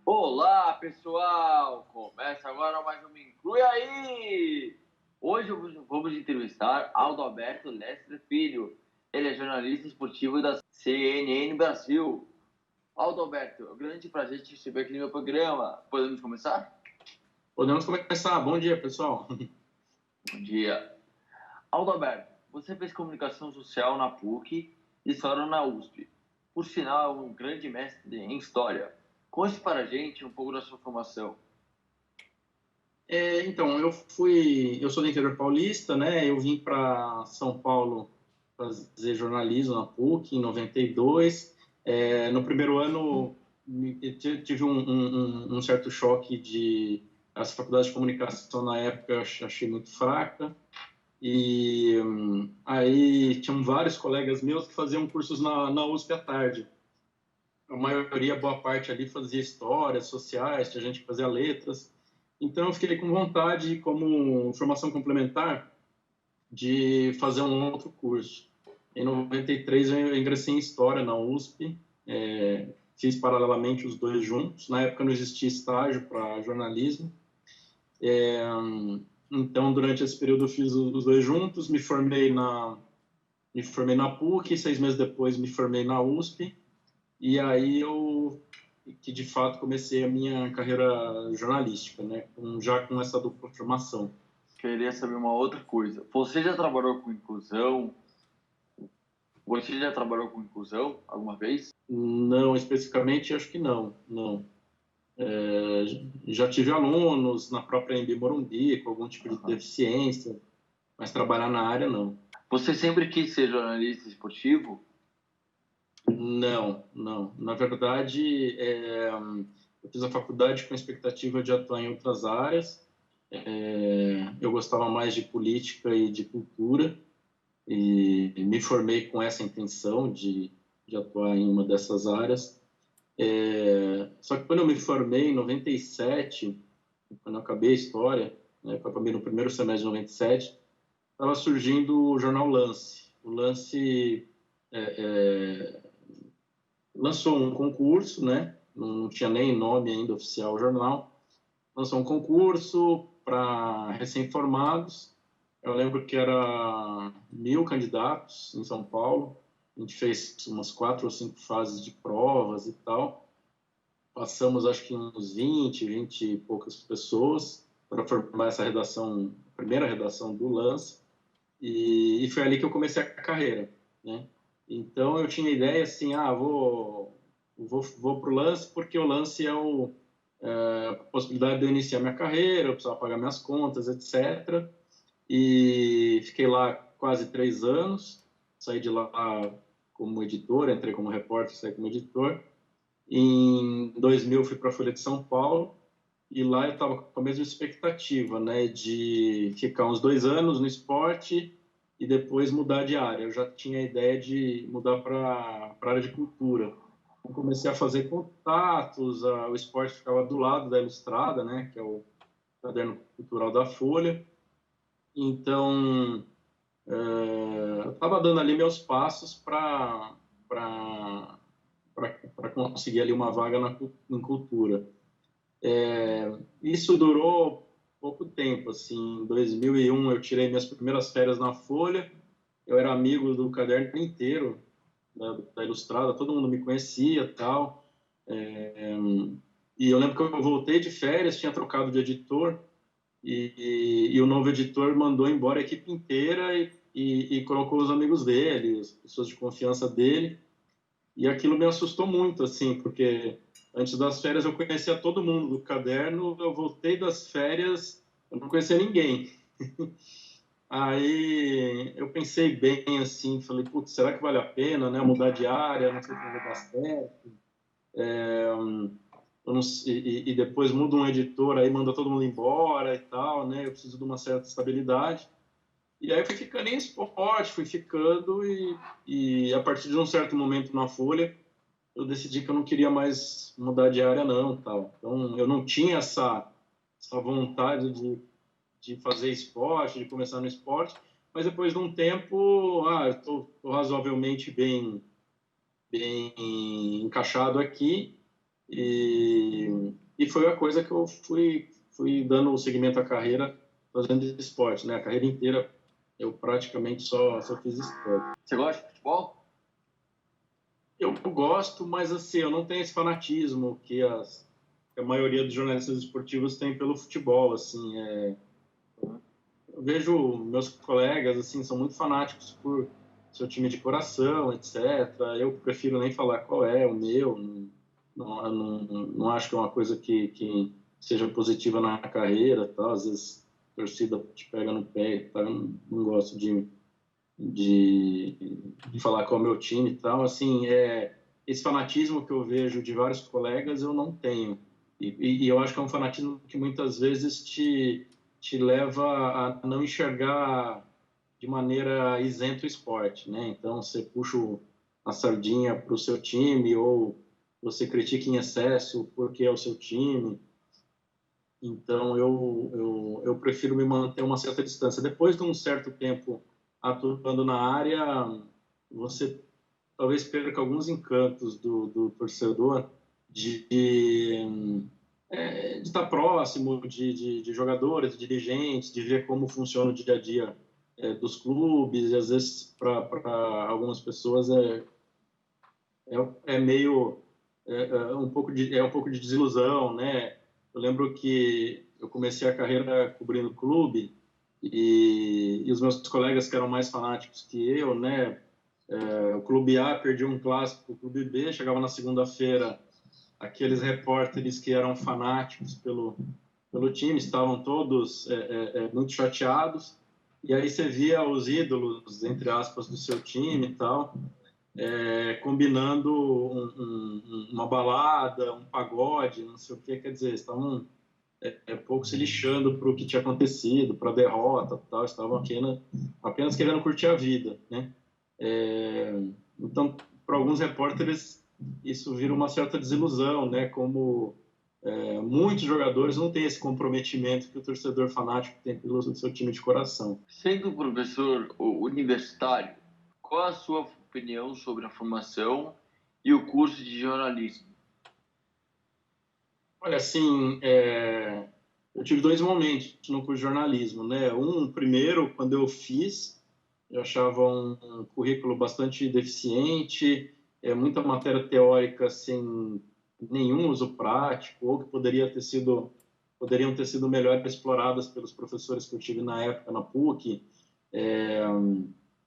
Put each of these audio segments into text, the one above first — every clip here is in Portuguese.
Olá, pessoal! Começa agora mais um Me Inclui Aí! Hoje vamos entrevistar Aldo Alberto Lestre Filho. Ele é jornalista esportivo da CNN Brasil. Aldo Alberto, é um grande prazer te receber aqui no meu programa. Podemos começar? Podemos começar. Bom dia, pessoal. Bom dia. Aldo Alberto, você fez comunicação social na PUC e história na USP. Por sinal, é um grande mestre em história. Conte para a gente um pouco da sua formação. Então, eu sou do interior paulista, né? Eu vim para São Paulo fazer jornalismo na PUC em 92. No primeiro ano, eu tive um certo choque de as faculdades de comunicação na época eu achei muito fraca. E aí tinham vários colegas meus que faziam cursos na USP à tarde. A maioria, boa parte ali fazia histórias sociais, tinha gente que fazia letras. Então eu fiquei com vontade, como formação complementar, de fazer um outro curso. Em 93 eu ingressei em História na USP, fiz paralelamente os dois juntos. Na época não existia estágio para jornalismo. Então durante esse período eu fiz os dois juntos, me formei na PUC, 6 meses depois me formei na USP. E aí que de fato comecei a minha carreira jornalística, né? Já com essa dupla formação. Queria saber uma outra coisa. Você já trabalhou com inclusão? Você já trabalhou com inclusão alguma vez? Não, especificamente, acho que não. Já tive alunos na própria Embi Morumbi com algum tipo de deficiência, mas trabalhar na área, não. Você sempre quis ser jornalista esportivo? Não. Na verdade, eu fiz a faculdade com a expectativa de atuar em outras áreas. Eu gostava mais de política e de cultura e me formei com essa intenção de atuar em uma dessas áreas. Só que quando eu me formei em 97, quando eu acabei a história, né, eu acabei no primeiro semestre de 97, estava surgindo o jornal Lance. O Lance lançou um concurso, né? Não tinha nem nome ainda oficial o jornal. Lançou um concurso para recém-formados. Eu lembro que era 1.000 candidatos em São Paulo. A gente fez umas 4 ou 5 fases de provas e tal. Passamos, acho que uns 20 e poucas pessoas para formar essa redação, a primeira redação do Lance. E foi ali que eu comecei a carreira, né? Então eu tinha a ideia assim, vou para o Lance porque o Lance é a possibilidade de eu iniciar minha carreira, eu precisava pagar minhas contas, etc. E fiquei lá quase 3 anos, saí de lá como editor, entrei como repórter, saí como editor. Em 2000 fui para a Folha de São Paulo e lá eu estava com a mesma expectativa, né, de ficar uns 2 anos no esporte e depois mudar de área. Eu já tinha a ideia de mudar para a área de cultura. Eu comecei a fazer contatos, o esporte ficava do lado da Ilustrada, né, que é o caderno cultural da Folha. Então, eu estava dando ali meus passos para conseguir ali uma vaga em cultura. Isso durou pouco tempo, assim, em 2001 eu tirei minhas primeiras férias na Folha, eu era amigo do caderno inteiro, da Ilustrada, todo mundo me conhecia e tal, e eu lembro que eu voltei de férias, tinha trocado de editor, e o novo editor mandou embora a equipe inteira e colocou os amigos dele, as pessoas de confiança dele, e aquilo me assustou muito, assim, porque antes das férias eu conhecia todo mundo do caderno, eu voltei das férias, eu não conhecia ninguém. Aí eu pensei bem, assim, falei, putz, será que vale a pena, né, mudar de área, não sei se vai dar certo. E depois muda um editor, aí manda todo mundo embora e tal, né, eu preciso de uma certa estabilidade. E aí eu fui ficando em esporte, fui ficando e a partir de um certo momento na Folha, eu decidi que eu não queria mais mudar de área não, tal. Então eu não tinha essa vontade de fazer esporte, de começar no esporte, mas depois de um tempo, eu estou razoavelmente bem encaixado aqui e foi a coisa que eu fui dando o seguimento à carreira fazendo esporte, né? A carreira inteira eu praticamente só fiz esporte. Você gosta de futebol? Eu gosto, mas assim, eu não tenho esse fanatismo que a maioria dos jornalistas esportivos tem pelo futebol, assim. Eu vejo meus colegas, assim, são muito fanáticos por seu time de coração, etc. Eu prefiro nem falar qual é o meu, não acho que é uma coisa que seja positiva na carreira, tal. Às vezes a torcida te pega no pé, tá? Eu não gosto de falar qual é o meu time e tal. Assim, esse fanatismo que eu vejo de vários colegas eu não tenho. E eu acho que é um fanatismo que muitas vezes te leva a não enxergar de maneira isenta o esporte, né? Então, você puxa a sardinha para o seu time ou você critica em excesso porque é o seu time. Então, eu prefiro me manter uma certa distância. Depois de um certo tempo atuando na área, você talvez perca alguns encantos do torcedor de estar próximo de jogadores, de dirigentes, de ver como funciona o dia a dia dos clubes, e às vezes para algumas pessoas é meio um pouco de desilusão, né? Eu lembro que eu comecei a carreira cobrindo clube e os meus colegas que eram mais fanáticos que eu, né? O clube A perdia um clássico, o clube B chegava na segunda-feira, aqueles repórteres que eram fanáticos pelo time estavam todos muito chateados, e aí você via os ídolos, entre aspas, do seu time e tal, combinando uma balada, um pagode, não sei o que, quer dizer, estavam pouco se lixando para o que tinha acontecido, para a derrota, tal, estavam apenas querendo curtir a vida, né? Então, para alguns repórteres, isso vira uma certa desilusão, né? Como muitos jogadores não têm esse comprometimento que o torcedor fanático tem pelo seu time de coração. Sendo professor universitário, qual a sua opinião sobre a formação e o curso de jornalismo? Olha, assim, eu tive dois momentos no curso de jornalismo, né? Primeiro, quando eu fiz, eu achava um currículo bastante deficiente, muita matéria teórica sem nenhum uso prático, ou que poderiam ter sido melhor exploradas pelos professores que eu tive na época na PUC.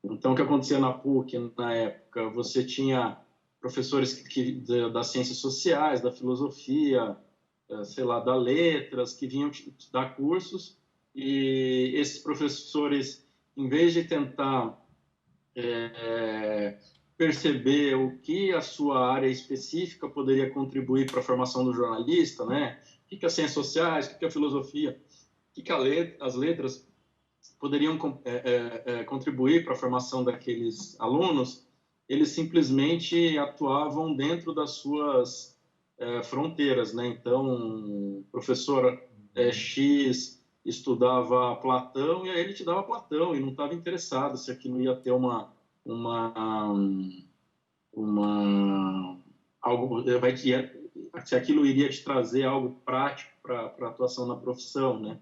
Então, o que acontecia na PUC na época? Você tinha professores das ciências sociais, da filosofia, sei lá, da letras, que vinham te dar cursos, e esses professores, em vez de tentar perceber o que a sua área específica poderia contribuir para a formação do jornalista, né? O que as ciências sociais, o que a filosofia, o que as letras poderiam contribuir para a formação daqueles alunos, eles simplesmente atuavam dentro das suas fronteiras, né? Então, o professor X estudava Platão e aí ele te dava Platão e não estava interessado se aquilo ia ter se aquilo iria te trazer algo prático para a atuação na profissão, né?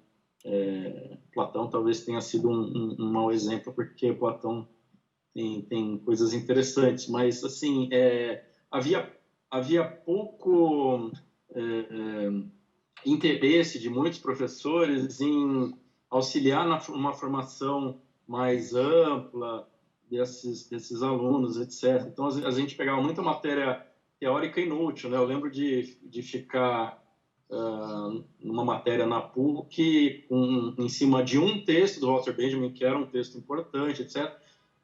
Platão talvez tenha sido um mau exemplo, porque Platão tem coisas interessantes, mas assim havia pouco interesse de muitos professores em auxiliar numa formação mais ampla desses alunos, etc. Então, a gente pegava muita matéria teórica inútil, né? Eu lembro de ficar numa matéria na PUC em cima de um texto do Walter Benjamin, que era um texto importante, etc.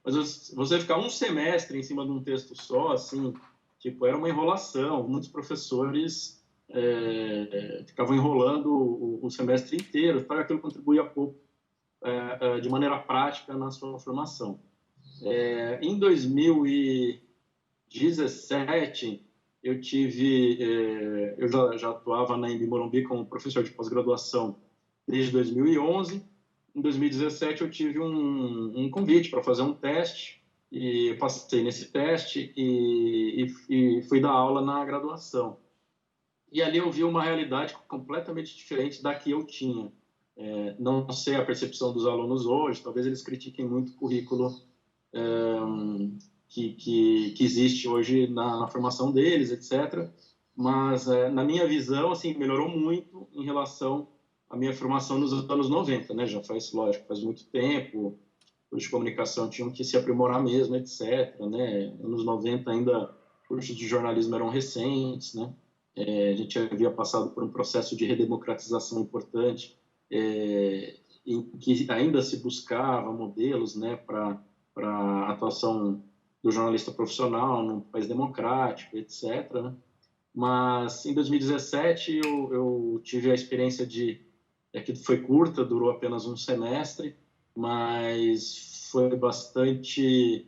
Mas você ficar um semestre em cima de um texto só, assim, tipo, era uma enrolação. Muitos professores ficavam enrolando o semestre inteiro, então aquilo contribuía pouco de maneira prática na sua formação. Em 2017, eu já atuava na Embi Morumbi como professor de pós-graduação desde 2011. Em 2017, eu tive um convite para fazer um teste, e eu passei nesse teste e fui dar aula na graduação. E ali eu vi uma realidade completamente diferente da que eu tinha. Não sei a percepção dos alunos hoje, talvez eles critiquem muito o currículo que existe hoje na formação deles, etc. Mas, na minha visão, assim, melhorou muito em relação à minha formação nos anos 90, né? Já faz, lógico, faz muito tempo, os de comunicação tinham que se aprimorar mesmo, etc. Né? Anos 90 ainda, cursos de jornalismo eram recentes, né? A gente havia passado por um processo de redemocratização importante, em que ainda se buscava modelos, né, para a atuação do jornalista profissional num país democrático, etc. Né? Mas em 2017 eu tive a experiência que foi curta, durou apenas um semestre, mas foi bastante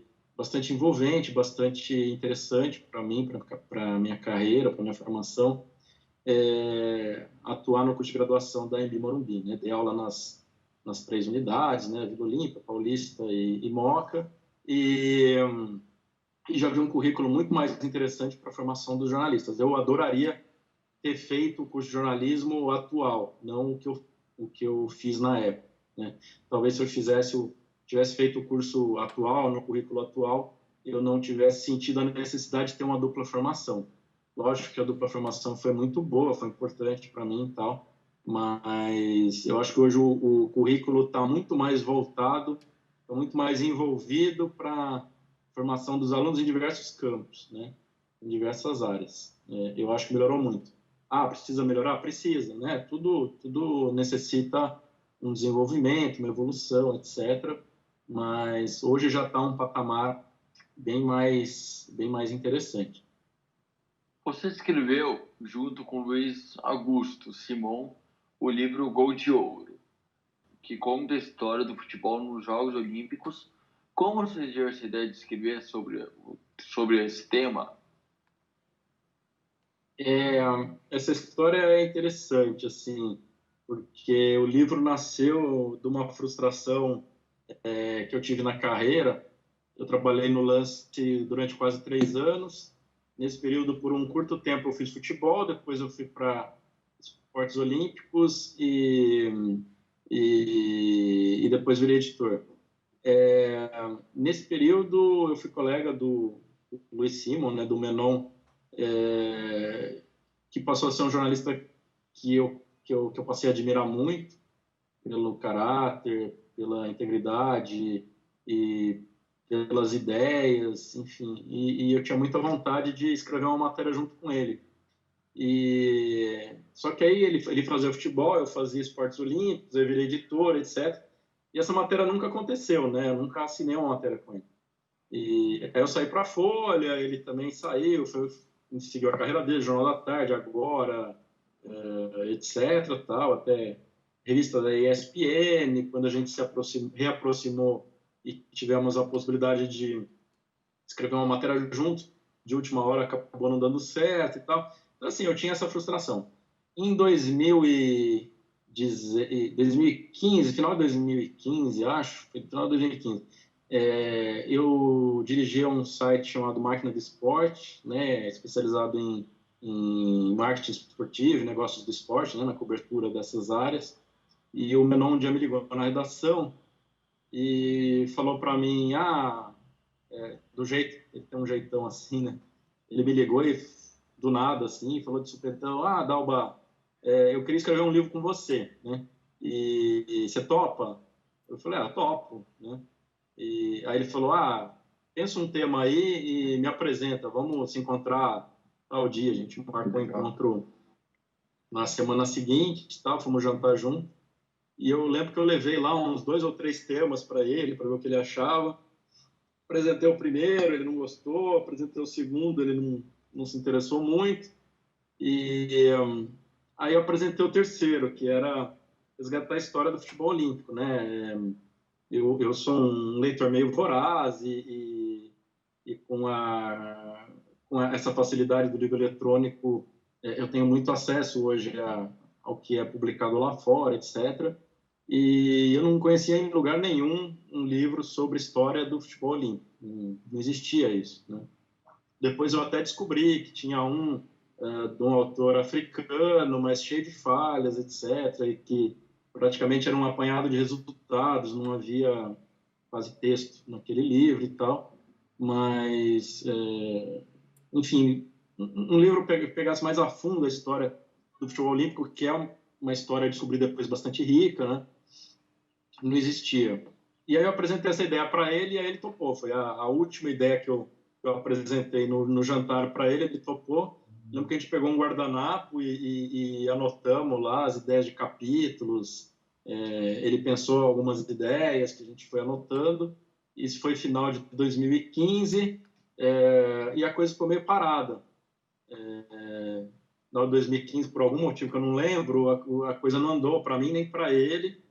envolvente, bastante interessante para mim, para a minha carreira, para a minha formação, atuar no curso de graduação da Anhembi Morumbi. Né? Dei aula nas 3 unidades, né? Vila Olímpia, Paulista e Moca, e já vi um currículo muito mais interessante para a formação dos jornalistas. Eu adoraria ter feito o curso de jornalismo atual, não o que eu fiz na época. Né? Talvez se eu tivesse feito o curso atual, no currículo atual, eu não tivesse sentido a necessidade de ter uma dupla formação. Lógico que a dupla formação foi muito boa, foi importante para mim e tal, mas eu acho que hoje o currículo está muito mais voltado, está muito mais envolvido para a formação dos alunos em diversos campos, né? Em diversas áreas. Eu acho que melhorou muito. Precisa melhorar? Precisa, né? Tudo necessita um desenvolvimento, uma evolução, etc. Mas hoje já está um patamar bem mais interessante. Você escreveu, junto com Luiz Augusto Simon, o livro Gol de Ouro, que conta a história do futebol nos Jogos Olímpicos. Como surgiu essa ideia de escrever sobre esse tema? Essa história é interessante, assim, porque o livro nasceu de uma frustração que eu tive na carreira. Eu trabalhei no lance durante quase 3 anos. Nesse período, por um curto tempo, eu fiz futebol, depois eu fui para esportes olímpicos e depois virei editor. Nesse período, eu fui colega do Luiz Simon, né, do Menon, que passou a ser um jornalista que eu passei a admirar muito pelo caráter, pela integridade e pelas ideias, enfim. E eu tinha muita vontade de escrever uma matéria junto com ele. Só que aí ele fazia futebol, eu fazia esportes olímpicos, eu virei editor, etc. E essa matéria nunca aconteceu, né? Eu nunca assinei uma matéria com ele. E aí eu saí para a Folha, ele também saiu, seguiu a carreira dele, Jornal da Tarde, Agora, etc. Tal, até revista da ESPN, quando a gente se reaproximou e tivemos a possibilidade de escrever uma matéria junto, de última hora acabou não dando certo e tal. Então, assim, eu tinha essa frustração. Em 2015, final de 2015, acho, foi no final de 2015, eu dirigia um site chamado Máquina de Esporte, né, especializado em marketing esportivo, negócios do esporte, né, na cobertura dessas áreas. E o Menon um dia me ligou na redação e falou para mim, do jeito, ele tem um jeitão assim, né? Ele me ligou e do nada assim, falou de supetão, Dalba, eu queria escrever um livro com você, né? E você topa? Eu falei, topo, né? E aí ele falou, pensa um tema aí e me apresenta, vamos se encontrar tal dia. A gente marcou um encontro na semana seguinte, tal, fomos jantar junto. E eu lembro que eu levei lá uns 2 ou 3 temas para ele, para ver o que ele achava. Apresentei o primeiro, ele não gostou. Apresentei o segundo, ele não se interessou muito. E aí eu apresentei o terceiro, que era resgatar a história do futebol olímpico, né? Eu sou um leitor meio voraz e com essa facilidade do livro eletrônico, eu tenho muito acesso hoje ao que é publicado lá fora, etc. E eu não conhecia em lugar nenhum um livro sobre história do futebol olímpico. Não existia isso, né? Depois eu até descobri que tinha um de um autor africano, mas cheio de falhas, etc., e que praticamente era um apanhado de resultados, não havia quase texto naquele livro e tal, mas, enfim, um livro pegasse mais a fundo a história do futebol olímpico, que é uma história, descobri depois, bastante rica, né? Não existia. E aí eu apresentei essa ideia para ele e aí ele topou. Foi a última ideia que eu apresentei no jantar para ele, ele topou. Lembro que a gente pegou um guardanapo e anotamos lá as ideias de capítulos. Ele pensou algumas ideias que a gente foi anotando. Isso foi final de 2015 e a coisa ficou meio parada. No 2015, por algum motivo que eu não lembro, a coisa não andou para mim nem para ele.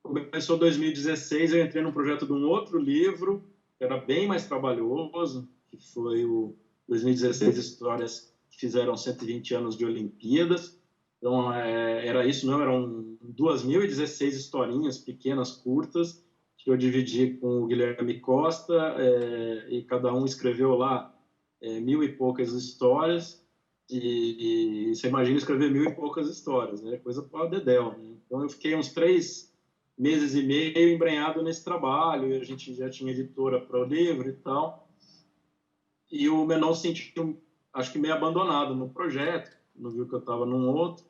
Começou 2016, eu entrei num projeto de um outro livro, que era bem mais trabalhoso, que foi o 2016 Histórias que fizeram 120 anos de Olimpíadas. Então, era isso, não, eram 2.016 historinhas pequenas, curtas, que eu dividi com o Guilherme Costa, e cada um escreveu lá 1.000 e poucas histórias, e você imagina escrever 1.000 e poucas histórias, né? Coisa para dedéu, né? Então, eu fiquei uns 3 meses e meio embrenhado nesse trabalho, e a gente já tinha editora para o livro e tal. E o Menon se sentiu, acho que meio abandonado no projeto, não viu que eu estava num outro.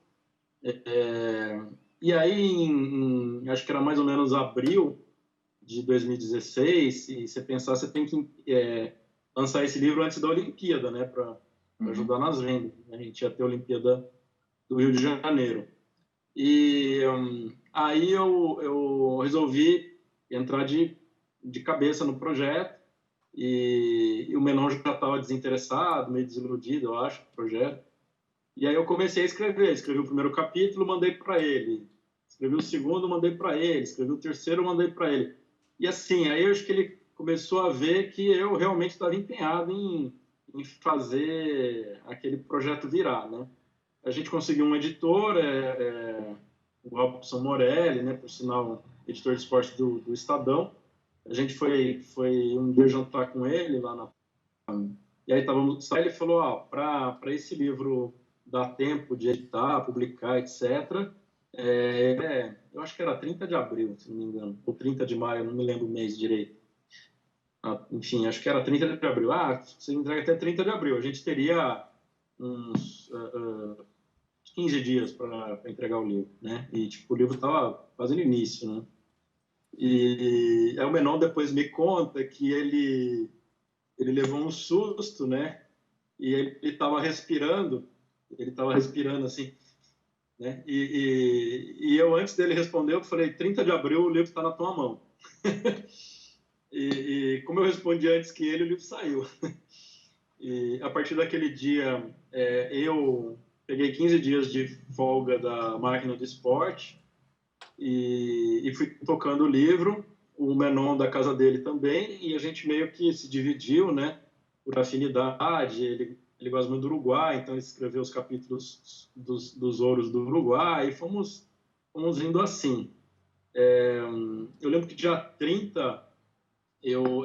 E aí, acho que era mais ou menos abril de 2016, e você pensar, você tem que lançar esse livro antes da Olimpíada, né, para ajudar nas vendas. A gente ia ter a Olimpíada do Rio de Janeiro. E aí eu resolvi entrar de cabeça no projeto e o Menon já estava desinteressado, meio desiludido, eu acho, com o projeto. E aí eu comecei a escrever. Escrevi o primeiro capítulo, mandei para ele. Escrevi o segundo, mandei para ele. Escrevi o terceiro, mandei para ele. E assim, aí eu acho que ele começou a ver que eu realmente estava empenhado em fazer aquele projeto virar, né? A gente conseguiu um editor, o Robson Morelli, né, por sinal, editor de esporte do Estadão. A gente foi um dia jantar com ele lá na... E aí ele falou, para esse livro dar tempo de editar, publicar, etc., eu acho que era 30 de abril, se não me engano, ou 30 de maio, não me lembro o mês direito. Enfim, acho que era 30 de abril. Você entrega até 30 de abril. A gente teria uns 15 dias para entregar o livro, né? E tipo, o livro estava fazendo início, né? E aí o Menon depois me conta que ele levou um susto, né? E ele estava respirando assim, né? E eu, antes dele responder, eu falei, 30 de abril o livro está na tua mão. E como eu respondi antes que ele, o livro saiu. E a partir daquele dia, eu peguei 15 dias de folga da máquina de esporte e fui tocando o livro, o Menon da casa dele também, e a gente meio que se dividiu, né, por afinidade. Ele gosta muito do Uruguai, então ele escreveu os capítulos dos ouros do Uruguai, e fomos indo assim. Eu lembro que dia 30,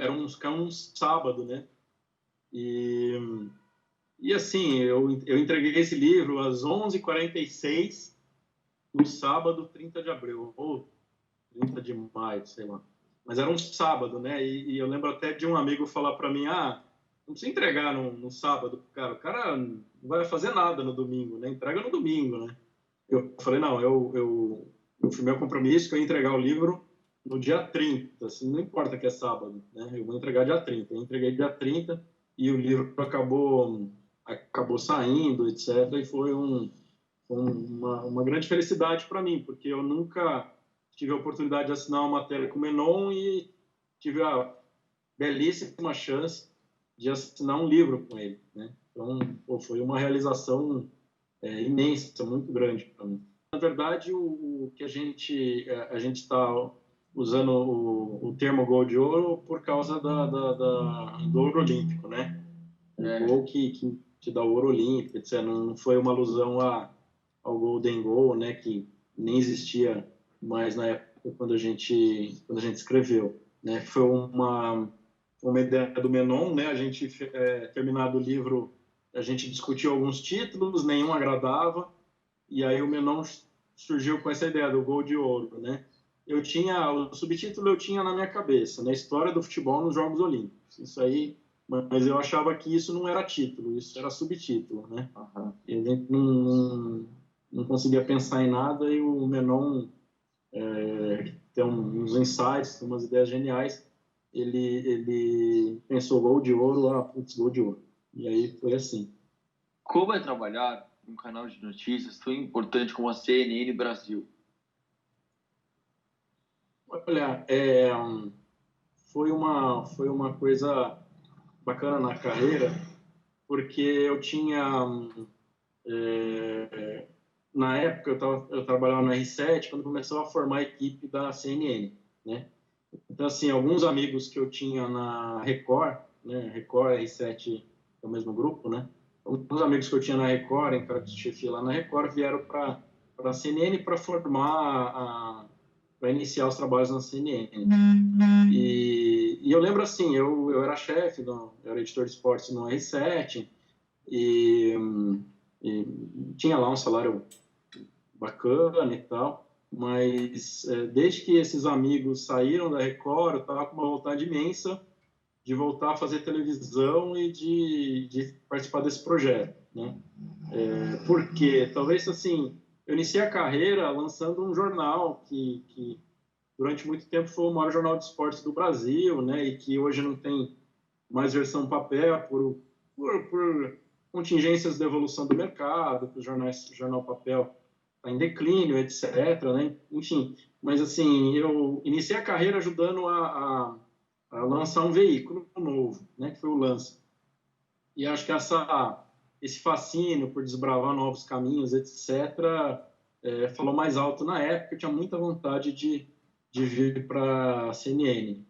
era um sábado, né, e assim, eu entreguei esse livro às 11h46 no sábado, 30 de abril, ou 30 de maio, sei lá. Mas era um sábado, né? E eu lembro até de um amigo falar para mim, não precisa entregar no sábado, cara. O cara não vai fazer nada no domingo, né? Entrega no domingo, né? Eu falei, não, eu fui meu compromisso que eu ia entregar o livro no dia 30, assim, não importa que é sábado, né? Eu vou entregar dia 30. Eu entreguei dia 30 e o livro acabou saindo, etc. E foi uma grande felicidade para mim, porque eu nunca tive a oportunidade de assinar uma matéria com o Menon e tive a belíssima chance de assinar um livro com ele, né? Então, foi uma realização imensa, muito grande para mim. Na verdade, o que a gente está usando o termo gol de ouro por causa do ouro olímpico, né? O gol que te dá o ouro olímpico, etc. Não foi uma alusão ao Golden Goal, né? Que nem existia mais na época quando a gente escreveu, né? Foi uma ideia do Menon, né? A gente terminado o livro, a gente discutiu alguns títulos, nenhum agradava, e aí o Menon surgiu com essa ideia do gol de ouro, né? O subtítulo eu tinha na minha cabeça, na história do futebol nos Jogos Olímpicos. Isso aí, mas eu achava que isso não era título, isso era subtítulo, né? Aham. E a gente não conseguia pensar em nada e o Menon tem uns insights, tem umas ideias geniais. Ele pensou gol de ouro, putz, gol de ouro. E aí foi assim. Como é trabalhar num canal de notícias tão importante como a CNN Brasil? Olha, foi uma coisa bacana na carreira, porque eu tinha, na época eu trabalhava no R7, quando começou a formar a equipe da CNN, né? Então, assim, alguns amigos que eu tinha na Record, né? Record, R7 é o mesmo grupo, né? Alguns amigos que eu tinha na Record, em cargo de chefia lá na Record, vieram para a CNN para iniciar os trabalhos na CNN. E eu lembro assim, eu era chefe, eu era editor de esportes no R7 e tinha lá um salário bacana e tal, mas desde que esses amigos saíram da Record, eu estava com uma vontade imensa de voltar a fazer televisão e de participar desse projeto, né? Porque talvez assim, eu iniciei a carreira lançando um jornal que durante muito tempo foi o maior jornal de esportes do Brasil, né? E que hoje não tem mais versão papel por contingências da evolução do mercado, que o jornal papel está em declínio, etc. Né? Enfim, mas assim, eu iniciei a carreira ajudando a lançar um veículo novo, né? Que foi o Lança. E acho que esse fascínio por desbravar novos caminhos, etc., falou mais alto na época. Eu tinha muita vontade de vir para a CNN.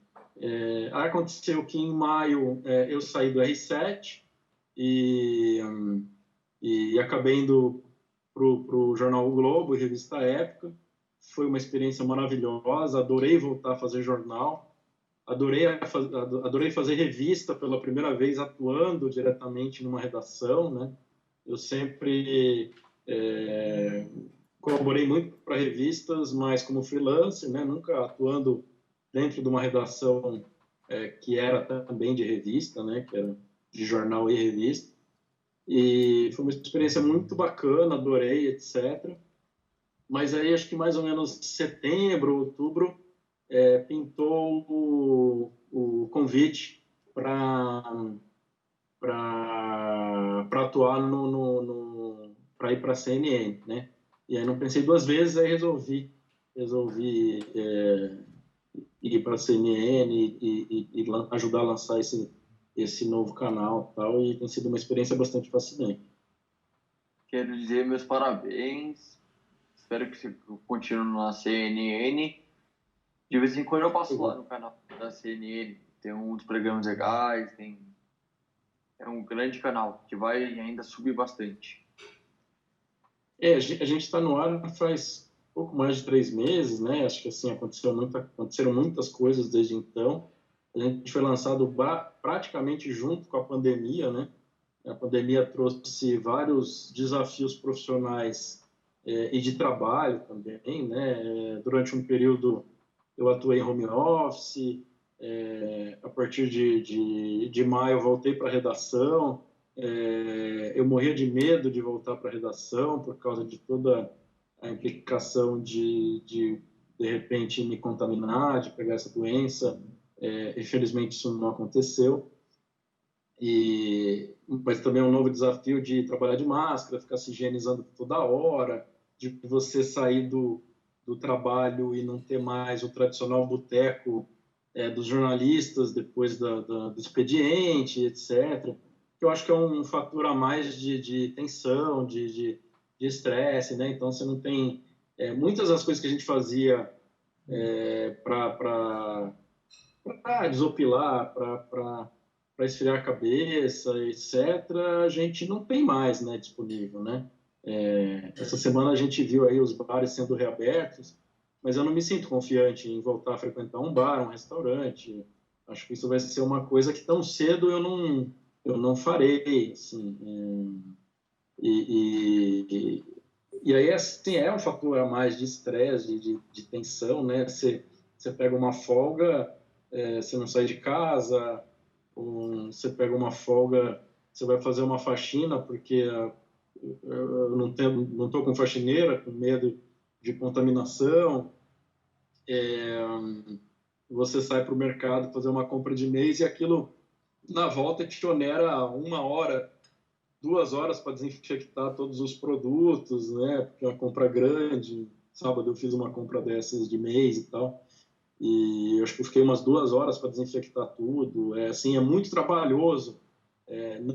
Aí aconteceu que em maio eu saí do R7 e acabei indo para o jornal O Globo e revista Época. Foi uma experiência maravilhosa, adorei voltar a fazer jornal, adorei fazer revista pela primeira vez atuando diretamente numa redação, né? Eu sempre colaborei muito para revistas, mas como freelancer, né? Nunca atuando dentro de uma redação que era também de revista, né? Que era de jornal e revista. E foi uma experiência muito bacana, adorei, etc. Mas aí acho que mais ou menos setembro, outubro, pintou o convite para atuar para ir para a CNN, né? E aí não pensei duas vezes, aí resolvi ir para a CNN e ajudar a lançar esse novo canal e tal, e tem sido uma experiência bastante fascinante. Quero dizer meus parabéns. Espero que você continue na CNN. De vez em quando eu passo lá no canal da CNN. Tem uns programas legais, é um grande canal que vai ainda subir bastante. A gente está no ar faz pouco mais de 3 meses, né? Acho que assim aconteceram muitas coisas desde então. A gente foi lançado praticamente junto com a pandemia, né? A pandemia trouxe vários desafios profissionais e de trabalho também, né? Durante um período eu atuei em home office, a partir de maio eu voltei para a redação, eu morria de medo de voltar para a redação por causa de toda a implicação de repente me contaminar, de pegar essa doença. Infelizmente isso não aconteceu. Mas também é um novo desafio de trabalhar de máscara, ficar se higienizando toda hora, de você sair do trabalho e não ter mais o tradicional boteco dos jornalistas depois do expediente, etc. Eu acho que é um fator a mais de tensão, de estresse, né? Então você não tem muitas das coisas que a gente fazia para desopilar, para esfriar a cabeça, etc., a gente não tem mais, né, disponível, né? Essa semana a gente viu aí os bares sendo reabertos, mas eu não me sinto confiante em voltar a frequentar um bar, um restaurante. Acho que isso vai ser uma coisa que tão cedo eu eu não farei, assim, e aí, assim, é um fator a mais de estresse, de tensão, né? Você pega uma folga, você não sai de casa, você pega uma folga, você vai fazer uma faxina, porque eu não estou com faxineira, com medo de contaminação. Você sai para o mercado fazer uma compra de mês e aquilo, na volta, te onera 1 hora, 2 horas para desinfectar todos os produtos, né? Porque é uma compra grande. Sábado eu fiz uma compra dessas de mês e tal. E eu acho que eu fiquei umas 2 horas para desinfectar tudo. Assim, é muito trabalhoso,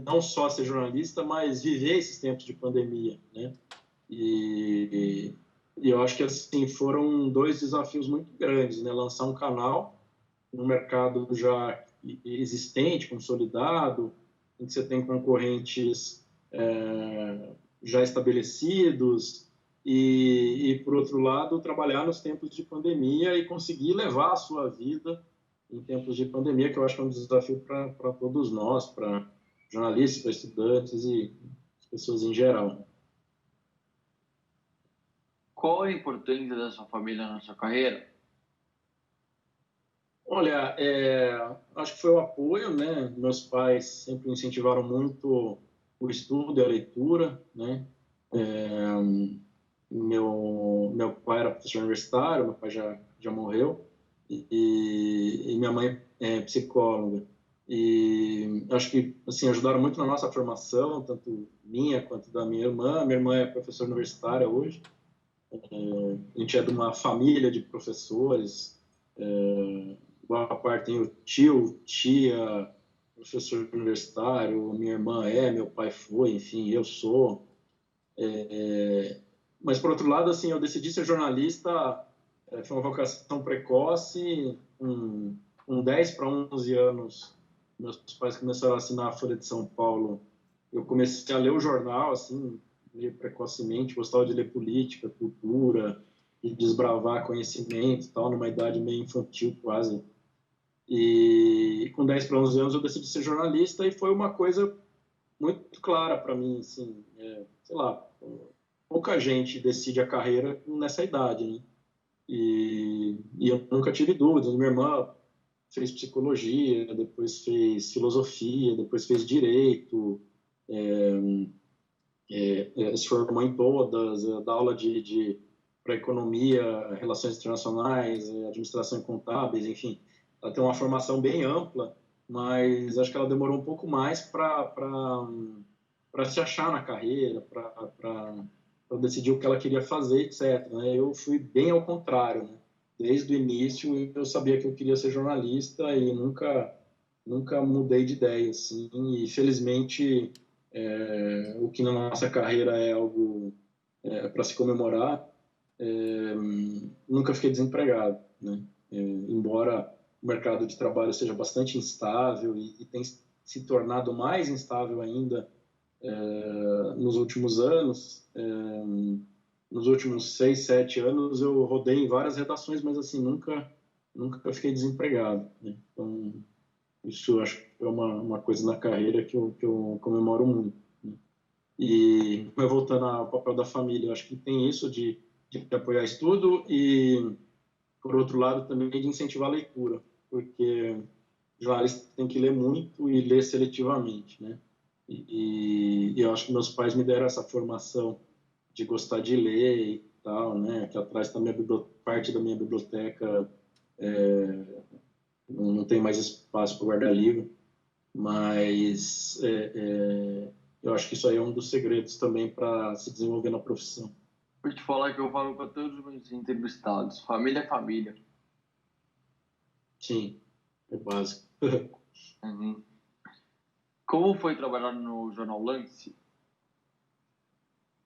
não só ser jornalista, mas viver esses tempos de pandemia, né? E eu acho que assim foram 2 desafios muito grandes, né? Lançar um canal no mercado já existente, consolidado, em que você tem concorrentes já estabelecidos, por outro lado, trabalhar nos tempos de pandemia e conseguir levar a sua vida em tempos de pandemia, que eu acho que é um desafio para todos nós, para jornalistas, para estudantes e pessoas em geral. Qual a importância da sua família na sua carreira? Olha, acho que foi o apoio, né? Meus pais sempre incentivaram muito o estudo e a leitura, né? Meu pai era professor universitário, meu pai já morreu, e minha mãe é psicóloga. E acho que assim ajudaram muito na nossa formação, tanto minha quanto da minha irmã. Minha irmã é professora universitária hoje. A gente é de uma família de professores. Boa parte tem o tio, tia, professor universitário. Minha irmã meu pai foi, enfim, eu sou. Mas, por outro lado, assim, eu decidi ser jornalista, foi uma vocação precoce, com 10 para 11 anos, meus pais começaram a assinar a Folha de São Paulo. Eu comecei a ler o jornal, assim, meio precocemente, gostava de ler política, cultura, de desbravar conhecimento e tal, numa idade meio infantil quase. E com 10 para 11 anos eu decidi ser jornalista e foi uma coisa muito clara para mim, assim, sei lá, pouca gente decide a carreira nessa idade, né? E eu nunca tive dúvidas. Minha irmã fez psicologia, depois fez filosofia, depois fez direito, se formou em todas, dá aula para economia, relações internacionais, administração e contábeis, enfim. Ela tem uma formação bem ampla, mas acho que ela demorou um pouco mais para se achar na carreira, para decidir o que ela queria fazer, etc. Né? Eu fui bem ao contrário, né? Desde o início eu sabia que eu queria ser jornalista e nunca mudei de ideia, assim. E felizmente o que na nossa carreira é algo para se comemorar, nunca fiquei desempregado, né? Embora o mercado de trabalho seja bastante instável e tem se tornado mais instável ainda nos últimos anos, nos últimos 6, 7 anos eu rodei em várias redações, mas assim nunca fiquei desempregado, né? Então isso acho que é uma coisa na carreira que eu comemoro muito, né? E voltando ao papel da família, eu acho que tem isso de apoiar estudo e por outro lado também de incentivar a leitura, porque jornalista tem que ler muito e ler seletivamente, né? E eu acho que meus pais me deram essa formação de gostar de ler e tal, né? Que atrás da parte da minha biblioteca não tem mais espaço para guardar livro, mas eu acho que isso aí é um dos segredos também para se desenvolver na profissão. Vou te falar que eu falo para todos os meus entrevistados: família é família. Sim, é básico. Uhum. Como foi trabalhar no Jornal Lance?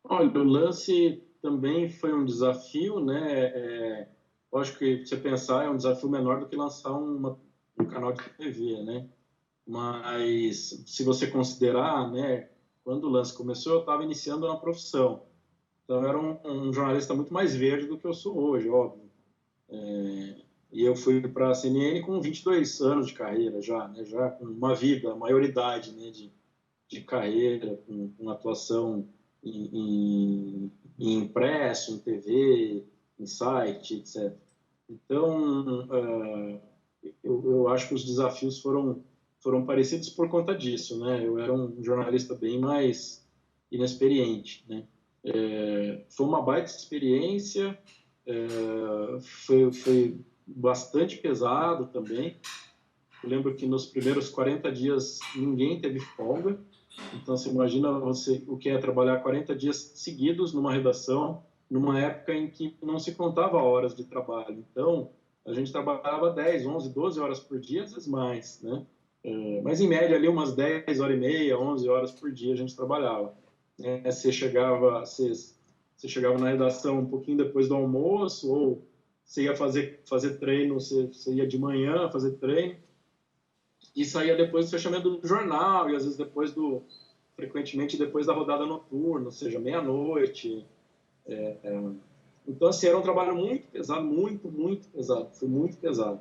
Olha, o lance também foi um desafio, né? Lógico que você pensar é um desafio menor do que lançar um canal de TV, né? Mas se você considerar, né? Quando o lance começou, eu estava iniciando na profissão, então eu era um jornalista muito mais verde do que eu sou hoje, óbvio. E eu fui para a CNN com 22 anos de carreira já, né? Já com uma vida, maioridade, né? De carreira, com atuação em impresso, em TV, em site, etc. Então, eu acho que os desafios foram parecidos por conta disso, né? Eu era um jornalista bem mais inexperiente, né? Foi uma baita experiência, foi bastante pesado também. Eu lembro que nos primeiros 40 dias ninguém teve folga. Então, você imagina o que é trabalhar 40 dias seguidos numa redação, numa época em que não se contava horas de trabalho. Então, a gente trabalhava 10, 11, 12 horas por dia, às vezes mais, né? Mas, em média, ali umas 10 horas e meia, 11 horas por dia a gente trabalhava. Você chegava na redação um pouquinho depois do almoço, ou você ia fazer treino, você ia de manhã fazer treino, e saía depois do fechamento do jornal, e às vezes frequentemente depois da rodada noturna, ou seja, meia-noite. Então, assim, era um trabalho muito pesado, muito, muito pesado, foi muito pesado.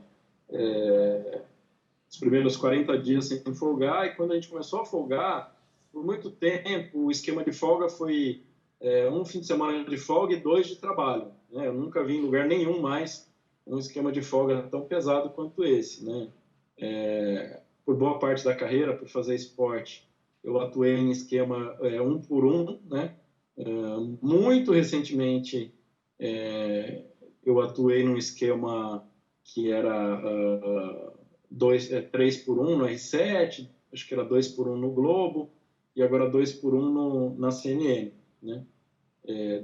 Os primeiros 40 dias sem folgar, e quando a gente começou a folgar, por muito tempo, o esquema de folga foi um fim de semana de folga e 2 de trabalho, né? Eu nunca vi em lugar nenhum mais um esquema de folga tão pesado quanto esse, né? Por boa parte da carreira, por fazer esporte, eu atuei em esquema 1 por 1, né? Muito recentemente, eu atuei num esquema que era 3 por 1 no R7, acho que era 2 por 1 no Globo, e agora 2 por 1 na CNN, né?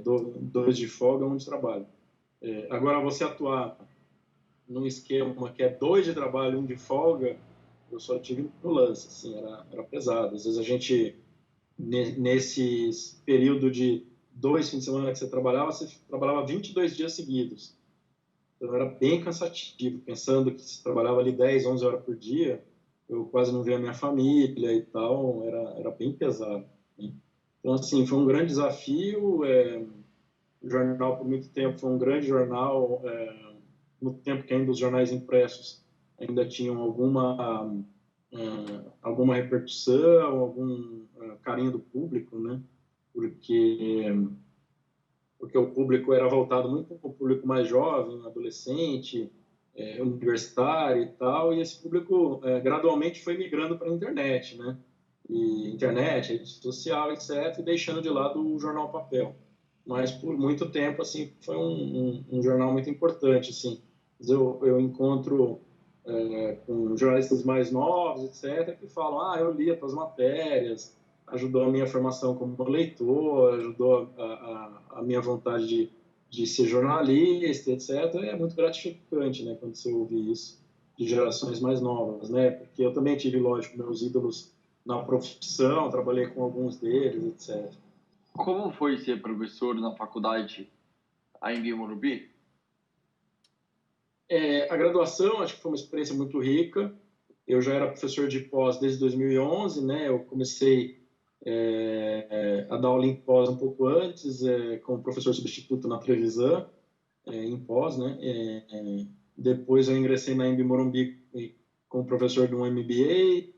2 de folga, 1 de trabalho. Agora, você atuar num esquema que é 2 de trabalho, 1 de folga, eu só tive no lance, assim, era pesado. Às vezes a gente, nesses período de 2 fins de semana que você trabalhava 22 dias seguidos. Então era bem cansativo, pensando que se trabalhava ali 10, 11 horas por dia, eu quase não via a minha família e tal, era bem pesado, né? Então, assim, foi um grande desafio. O jornal, por muito tempo, foi um grande jornal, no tempo que ainda os jornais impressos ainda tinham alguma repercussão, algum carinho do público, né? Porque o público era voltado muito para o público mais jovem, adolescente, universitário e tal, e esse público gradualmente foi migrando para a internet, né? E internet, rede social, etc., e deixando de lado o jornal papel. Mas por muito tempo, assim, foi um jornal muito importante, assim. Eu encontro com jornalistas mais novos, etc., que falam: eu li as tuas matérias, ajudou a minha formação como leitor, ajudou a minha vontade de ser jornalista, etc. É muito gratificante, né, quando você ouve isso de gerações mais novas, né? Porque eu também tive, lógico, meus ídolos na profissão, trabalhei com alguns deles, etc. Como foi ser professor na faculdade aí em Morumbi? A graduação, acho que foi uma experiência muito rica. Eu já era professor de pós desde 2011, né? Eu comecei a dar aula em pós um pouco antes, como professor substituto na Trevisan, em pós, né? Depois eu ingressei na Embi Morumbi como professor de um MBA.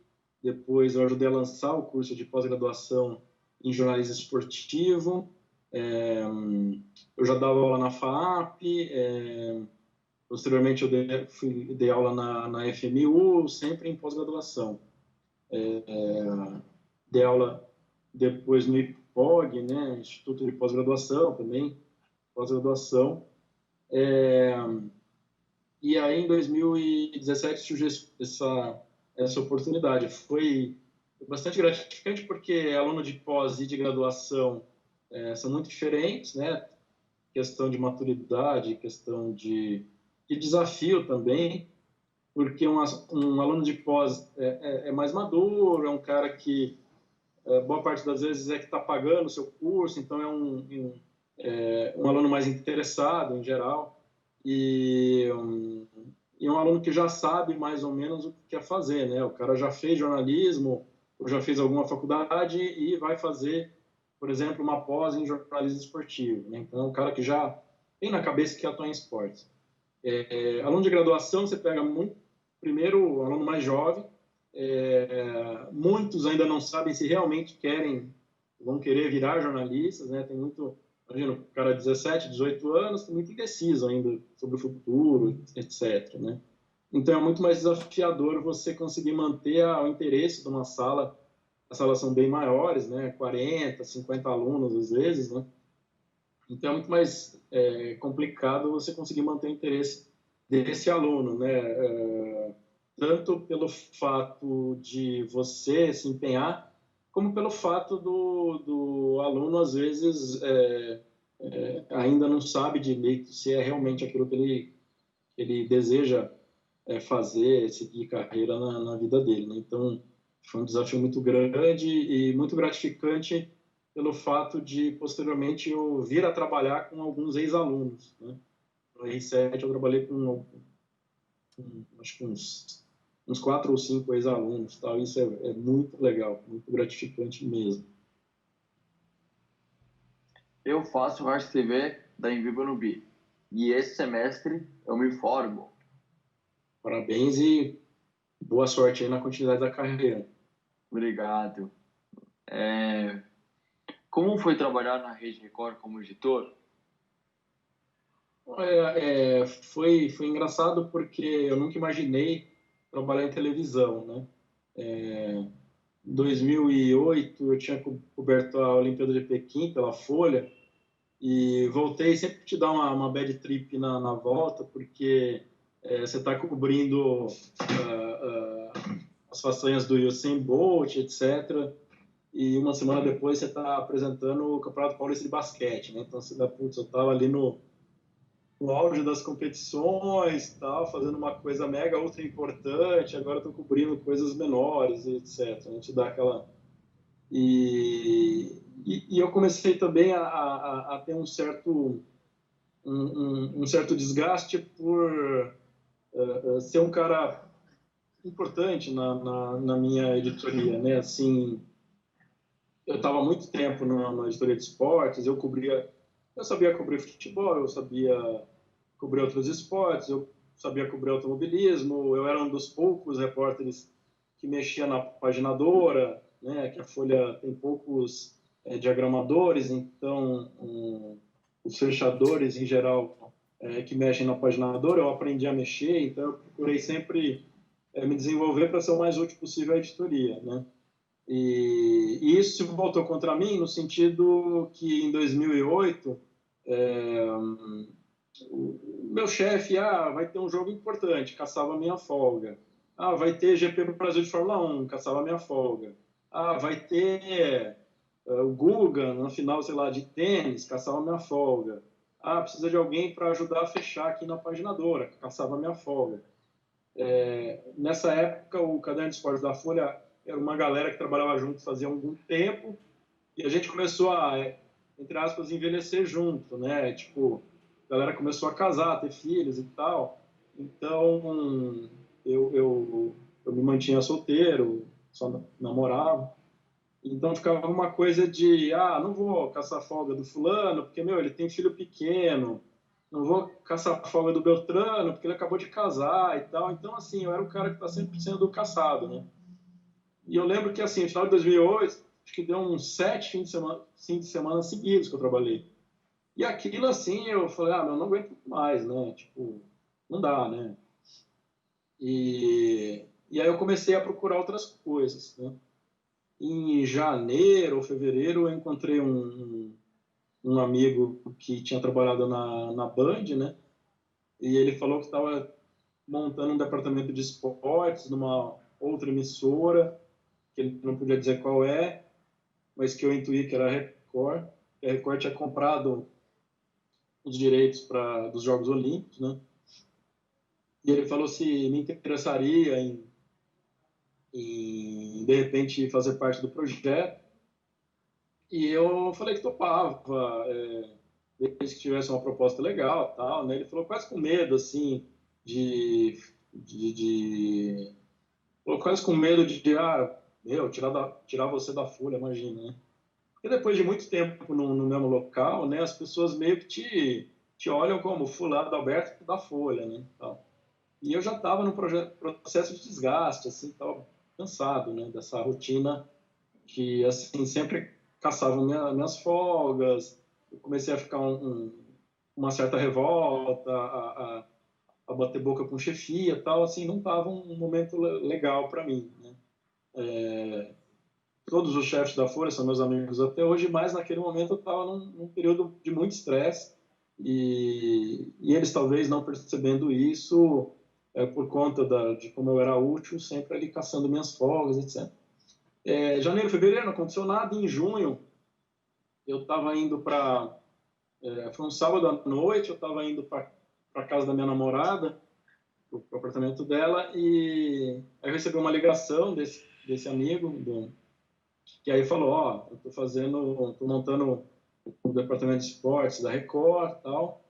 Depois eu ajudei a lançar o curso de pós-graduação em jornalismo esportivo. Eu já dava aula na FAAP. Posteriormente, eu dei aula na FMU, sempre em pós-graduação. Dei aula depois no IPOG, né, Instituto de Pós-Graduação também, pós-graduação. E aí, em 2017, surgiu essa oportunidade. Foi bastante gratificante, porque aluno de pós e de graduação são muito diferentes, né? Questão de maturidade, questão de desafio também, porque um aluno de pós é mais maduro, é um cara que, boa parte das vezes, que está pagando o seu curso, então é um aluno mais interessado, em geral, e um aluno que já sabe mais ou menos o que quer fazer, né? O cara já fez jornalismo, ou já fez alguma faculdade e vai fazer, por exemplo, uma pós em jornalismo esportivo, né? Então, é um cara que já tem na cabeça que atua em esportes. Aluno de graduação, você pega muito, primeiro, o aluno mais jovem, muitos ainda não sabem se realmente vão querer virar jornalistas, né? Tem muito, imagina, o cara de 17, 18 anos, tem muito indeciso ainda sobre o futuro, etc, né? Então, é muito mais desafiador você conseguir manter o interesse de uma sala. As salas são bem maiores, né? 40, 50 alunos, às vezes, né? Então, é muito mais complicado você conseguir manter o interesse desse aluno, né? Tanto pelo fato de você se empenhar, como pelo fato do aluno, às vezes, ainda não sabe direito se é realmente aquilo que ele deseja fazer, seguir carreira na vida dele, né? Então, foi um desafio muito grande e muito gratificante pelo fato de, posteriormente, eu vir a trabalhar com alguns ex-alunos, né? No R7 eu trabalhei acho que uns 4 ou 5 ex-alunos, tal. Isso é muito legal, muito gratificante mesmo. Eu faço Rádio TV da Envivo no Bi. E esse semestre eu me formo. Parabéns e boa sorte aí na continuidade da carreira. Obrigado. Como foi trabalhar na Rede Record como editor? Foi engraçado porque eu nunca imaginei trabalhar em televisão, né? Em 2008 eu tinha coberto a Olimpíada de Pequim pela Folha e voltei sempre te dar uma bad trip na volta, porque você está cobrindo as façanhas do Usain Bolt, etc. E uma semana depois você está apresentando o Campeonato Paulista de Basquete, né? Então você dá, putz, eu estava ali no auge das competições, tal, fazendo uma coisa mega ultra importante, agora estou cobrindo coisas menores, etc. A gente dá aquela... E eu comecei também a ter um certo desgaste por ser um cara importante na minha editoria, né? Assim, eu estava há muito tempo na editoria de esportes, eu sabia cobrir futebol, eu sabia cobrir outros esportes, eu sabia cobrir automobilismo, eu era um dos poucos repórteres que mexia na paginadora, né? Que a Folha tem poucos diagramadores, então os fechadores em geral que mexem na paginadora, eu aprendi a mexer, então eu procurei sempre me desenvolver para ser o mais útil possível à editoria, né? E isso se voltou contra mim no sentido que em 2008 o meu chefe, vai ter um jogo importante, caçava a minha folga. Vai ter GP Brasil de Fórmula 1, caçava a minha folga. Vai ter o Guga na final, sei lá, de tênis, caçava a minha folga. Precisa de alguém para ajudar a fechar aqui na paginadora, caçava a minha folga. Nessa época, o Caderno de Esportes da Folha era uma galera que trabalhava junto fazia algum tempo, e a gente começou a, entre aspas, envelhecer junto, né? Tipo, a galera começou a casar, a ter filhos e tal. Então, eu me mantinha solteiro, só namorava. Então, ficava uma coisa de, não vou caçar a folga do fulano, porque, ele tem filho pequeno. Não vou caçar a folga do Beltrano, porque ele acabou de casar e tal. Então, assim, eu era o cara que está sempre sendo caçado, né? E eu lembro que, assim, no final de 2008, acho que deu uns 7 fins de semana seguidos que eu trabalhei. E aquilo, assim, eu falei, eu não aguento mais, né? Tipo, não dá, né? E aí eu comecei a procurar outras coisas, né? Em janeiro ou fevereiro, eu encontrei um amigo que tinha trabalhado na Band, né? E ele falou que estava montando um departamento de esportes numa outra emissora, que ele não podia dizer qual mas que eu intuí que era a Record. A Record tinha comprado os direitos dos Jogos Olímpicos, né? E ele falou se me interessaria em de repente, fazer parte do projeto. E eu falei que topava, desde que tivesse uma proposta legal, tal, né? Ele falou quase com medo, assim, falou quase com medo tirar você da Folha, imagina, né? Porque depois de muito tempo no mesmo local, né, as pessoas meio que te te olham como fulano Adalberto da Folha, né? Tal. E eu já estava no processo de desgaste, assim, estava cansado, né? Dessa rotina que, assim, sempre caçavam minhas folgas. Eu comecei a ficar uma certa revolta, a bater boca com chefia e tal, assim, não estava um momento legal para mim, né? Todos os chefes da Folha são meus amigos até hoje, mas naquele momento eu estava num período de muito estresse e eles talvez não percebendo isso por conta de como eu era útil, sempre ali caçando minhas folgas, etc. Janeiro, fevereiro não aconteceu nada. Em junho eu estava indo para foi um sábado à noite, eu estava indo para a casa da minha namorada, para o apartamento dela, e aí eu recebi uma ligação desse amigo, que aí falou, ó, eu estou montando o departamento de esportes da Record e tal,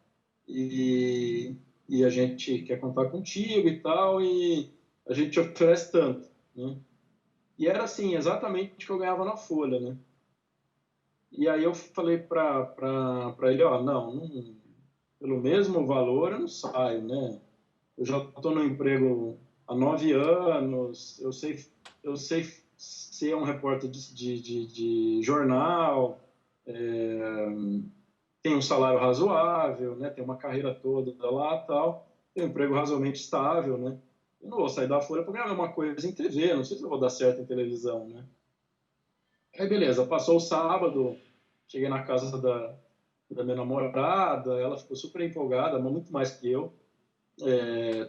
e a gente quer contar contigo e tal, e a gente te oferece tanto, né? E era assim, exatamente o que eu ganhava na Folha, né? E aí eu falei para ele, ó, não, pelo mesmo valor eu não saio, né? Eu já estou no emprego há 9 anos, eu sei ser um repórter de jornal, tem um salário razoável, né? Tem uma carreira toda lá tal, tem um emprego razoavelmente estável, né? Eu não vou sair da Folha para ganhar uma coisa em TV, não sei se eu vou dar certo em televisão, né? Aí beleza, passou o sábado, cheguei na casa da minha namorada, ela ficou super empolgada, muito mais que eu.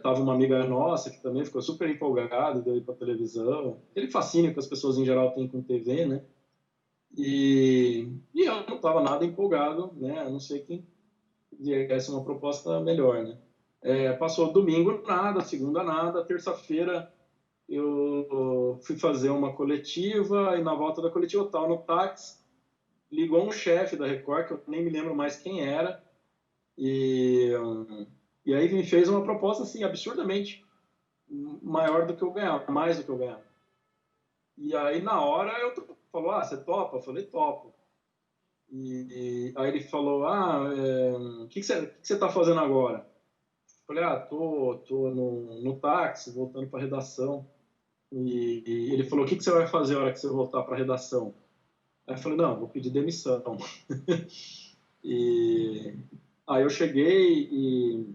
Tava uma amiga nossa que também ficou super empolgada de ir para televisão. Aquele fascínio que as pessoas em geral têm com TV, né? E eu não estava nada empolgado, né? A não ser que viesse uma proposta melhor, né? Passou domingo nada, segunda nada, terça-feira eu fui fazer uma coletiva e na volta da coletiva eu estava no táxi, ligou um chefe da Record, que eu nem me lembro mais quem era, e aí me fez uma proposta assim absurdamente maior do que eu ganhava, mais do que eu ganhava. E aí na hora eu falou, você topa? Eu falei, topo. E aí ele falou, o que você está fazendo agora? Eu falei, tô no táxi, voltando para a redação. E ele falou, o que você vai fazer a hora que você voltar para a redação? Aí eu falei, não, vou pedir demissão. E aí eu cheguei e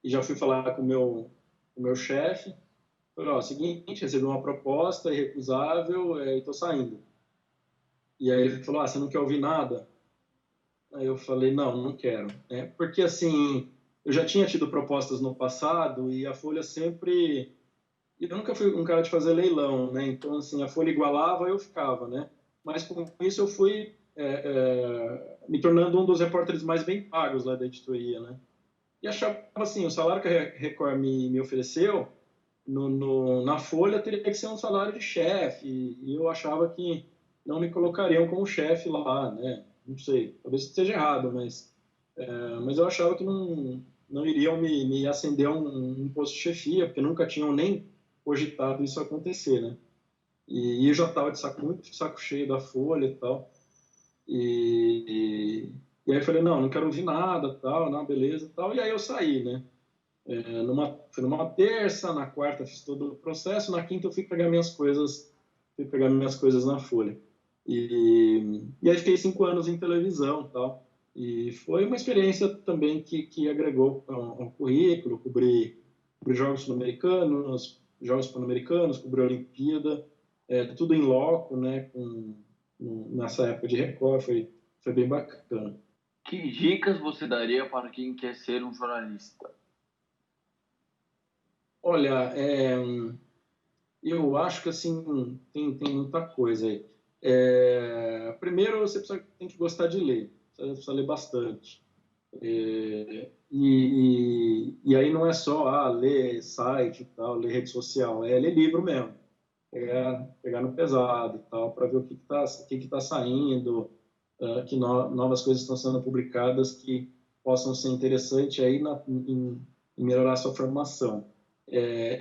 já fui falar com o meu chefe. Falei, seguinte, recebi uma proposta irrecusável e estou saindo. E aí ele falou, você não quer ouvir nada? Aí eu falei, não quero. Porque, assim, eu já tinha tido propostas no passado e a Folha sempre... Eu nunca fui um cara de fazer leilão, né? Então, assim, a Folha igualava, eu ficava, né? Mas com isso eu fui me tornando um dos repórteres mais bem pagos lá da editoria, né? E achava, assim, o salário que a Record me ofereceu na Folha teria que ser um salário de chefe, e eu achava que não me colocariam como chefe lá, né? Não sei, talvez esteja errado, mas eu achava que não iriam me ascender a um posto de chefia, porque nunca tinham nem cogitado isso acontecer, né? E eu já estava muito de saco cheio da Folha e tal. E aí eu falei, não quero ouvir nada, tal, não, beleza, tal. E aí eu saí, né? Foi numa terça, na quarta fiz todo o processo, na quinta eu fui pegar minhas coisas na Folha. E aí fiquei 5 anos em televisão, tal. E foi uma experiência também que agregou ao currículo, cobri Jogos Sul-Americanos, Jogos Pan-Americanos, cobri a Olimpíada, tudo em loco, né? Nessa época de Record, foi bem bacana. Que dicas você daria para quem quer ser um jornalista? Olha, eu acho que assim tem muita coisa aí. Primeiro, você tem que gostar de ler. Você precisa ler bastante. E aí não é só ler site e tal, ler rede social, é ler livro mesmo. Pegar no pesado e tal, para ver o que está saindo, que novas coisas estão sendo publicadas que possam ser interessantes aí em melhorar a sua formação.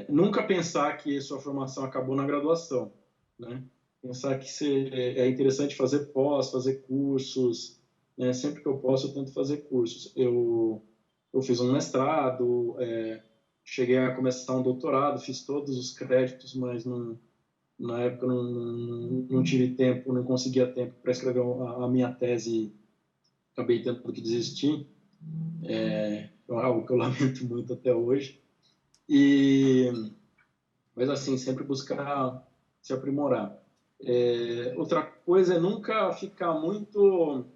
Nunca pensar que sua formação acabou na graduação, né? Pensar que é interessante fazer pós, fazer cursos, né? Sempre que eu posso, eu tento fazer cursos. Eu fiz um mestrado, cheguei a começar um doutorado, fiz todos os créditos, mas na época não tive tempo, não conseguia tempo para escrever a minha tese, acabei tendo que desistir, é algo que eu lamento muito até hoje. Mas assim, sempre buscar se aprimorar. Outra coisa é nunca ficar muito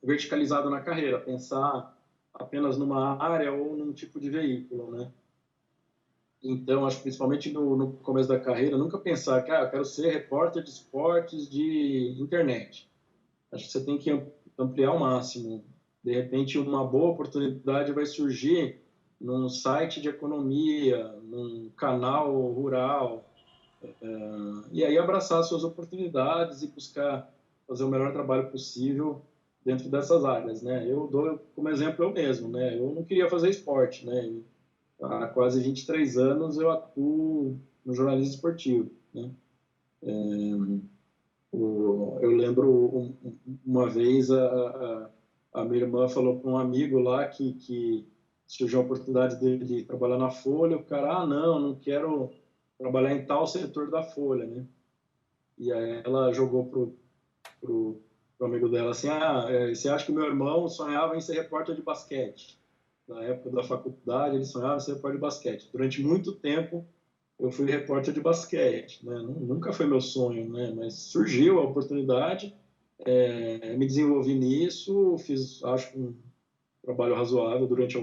verticalizado na carreira, pensar apenas numa área ou num tipo de veículo, né? Então, acho que principalmente no começo da carreira, nunca pensar que eu quero ser repórter de esportes de internet. Acho que você tem que ampliar ao máximo. De repente, uma boa oportunidade vai surgir num site de economia, num canal rural, e aí abraçar as suas oportunidades e buscar fazer o melhor trabalho possível dentro dessas áreas, né? Eu dou como exemplo eu mesmo, né? Eu não queria fazer esporte, né? Há quase 23 anos eu atuo no jornalismo esportivo, né? Eu lembro uma vez a minha irmã falou para um amigo lá que surgiu a oportunidade de trabalhar na Folha, o cara, não quero trabalhar em tal setor da Folha, né? E aí ela jogou pro amigo dela assim, você acha que meu irmão sonhava em ser repórter de basquete? Na época da faculdade, ele sonhava em ser repórter de basquete. Durante muito tempo, eu fui repórter de basquete, né? Nunca foi meu sonho, né? Mas surgiu a oportunidade, me desenvolvi nisso, fiz, acho, um trabalho razoável durante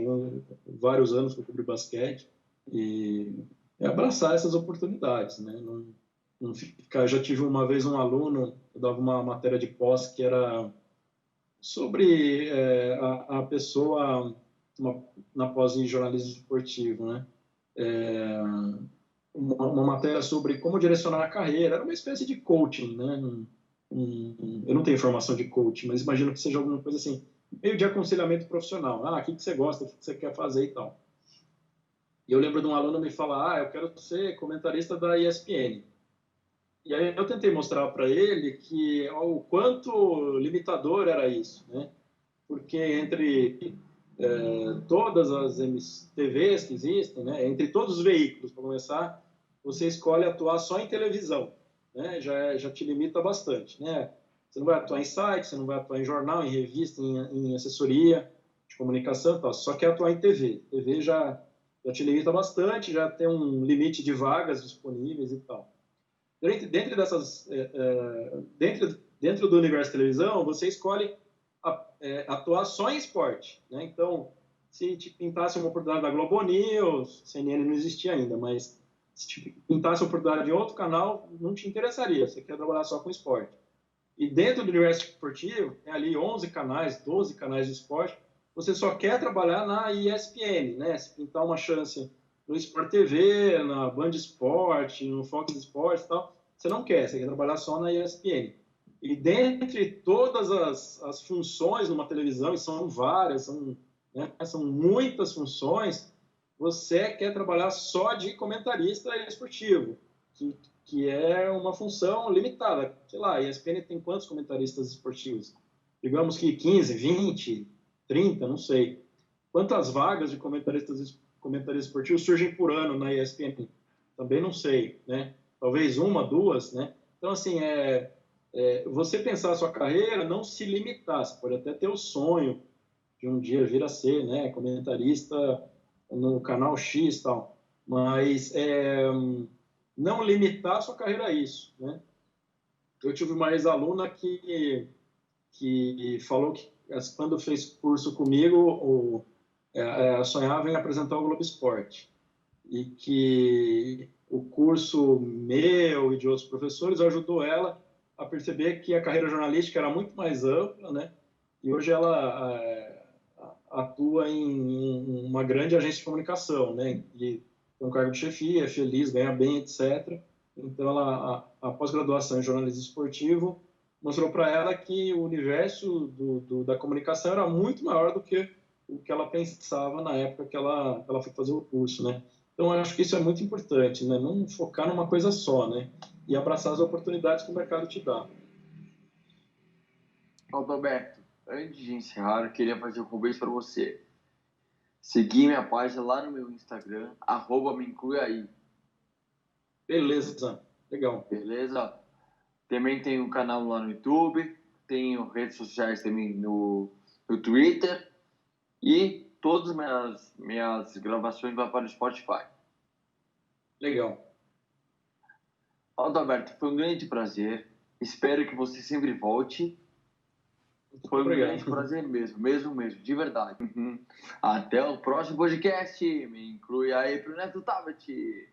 vários anos que eu cobri basquete e abraçar essas oportunidades, né? Não ficar. Já tive uma vez um aluno, eu dava uma matéria de pós que era sobre a pessoa na pós em jornalismo esportivo, né? Uma matéria sobre como direcionar a carreira, era uma espécie de coaching, né? Eu não tenho formação de coaching, mas imagino que seja alguma coisa assim, meio de aconselhamento profissional. O que você gosta, o que você quer fazer e tal. E eu lembro de um aluno me falar, eu quero ser comentarista da ESPN. E aí eu tentei mostrar para ele que o quanto limitador era isso, né? Porque entre todas as TVs que existem, né? Entre todos os veículos, para começar, você escolhe atuar só em televisão, né? Já te limita bastante, né? Você não vai atuar em site, você não vai atuar em jornal, em revista, em assessoria de comunicação, tal. Só quer atuar em TV. TV já te limita bastante, já tem um limite de vagas disponíveis e tal. Dentro do universo televisão, você escolhe atuar só em esporte, né? Então, se te pintasse uma oportunidade da Globo News, CNN não existia ainda, mas se te pintasse uma oportunidade de outro canal, não te interessaria, você quer trabalhar só com esporte. E dentro do universo esportivo, tem ali 11 canais, 12 canais de esporte, você só quer trabalhar na ESPN, né? Se pintar uma chance no Sport TV, na Band Esporte, no Fox Sports e tal, você não quer, você quer trabalhar só na ESPN. E dentre todas as funções numa televisão, e são várias, são muitas funções, você quer trabalhar só de comentarista esportivo, que é uma função limitada. Sei lá, a ESPN tem quantos comentaristas esportivos? Digamos que 15, 20, 30, não sei. Quantas vagas de comentaristas esportivos surgem por ano na ESPN? Também não sei, né? Talvez uma, duas, né? Então, assim, você pensar a sua carreira, não se limitar. Você pode até ter o sonho de um dia vir a ser, né, comentarista no canal X e tal, mas não limitar a sua carreira a isso, né? Eu tive uma ex-aluna que falou que quando fez curso comigo, sonhava em apresentar o Globo Esporte e que o curso meu e de outros professores ajudou ela a perceber que a carreira jornalística era muito mais ampla, né? E hoje ela atua em uma grande agência de comunicação, né? E tem um cargo de chefia, é feliz, ganha bem, etc. Então, a pós-graduação em jornalismo esportivo mostrou para ela que o universo da comunicação era muito maior do que o que ela pensava na época que ela foi fazer o curso, né? Então, eu acho que isso é muito importante, né? Não focar numa coisa só, né? E abraçar as oportunidades que o mercado te dá. Alberto, antes de encerrar, eu queria fazer um convite para você. Seguir minha página lá no meu Instagram, @me inclui aí. Beleza, legal. Beleza? Também tem um canal lá no YouTube, tenho redes sociais também no Twitter e todas as minhas gravações vão para o Spotify. Legal. Alberto, foi um grande prazer. Espero que você sempre volte. Foi um grande prazer mesmo, de verdade. Até o próximo podcast. Me inclui aí pro Neto Tablet.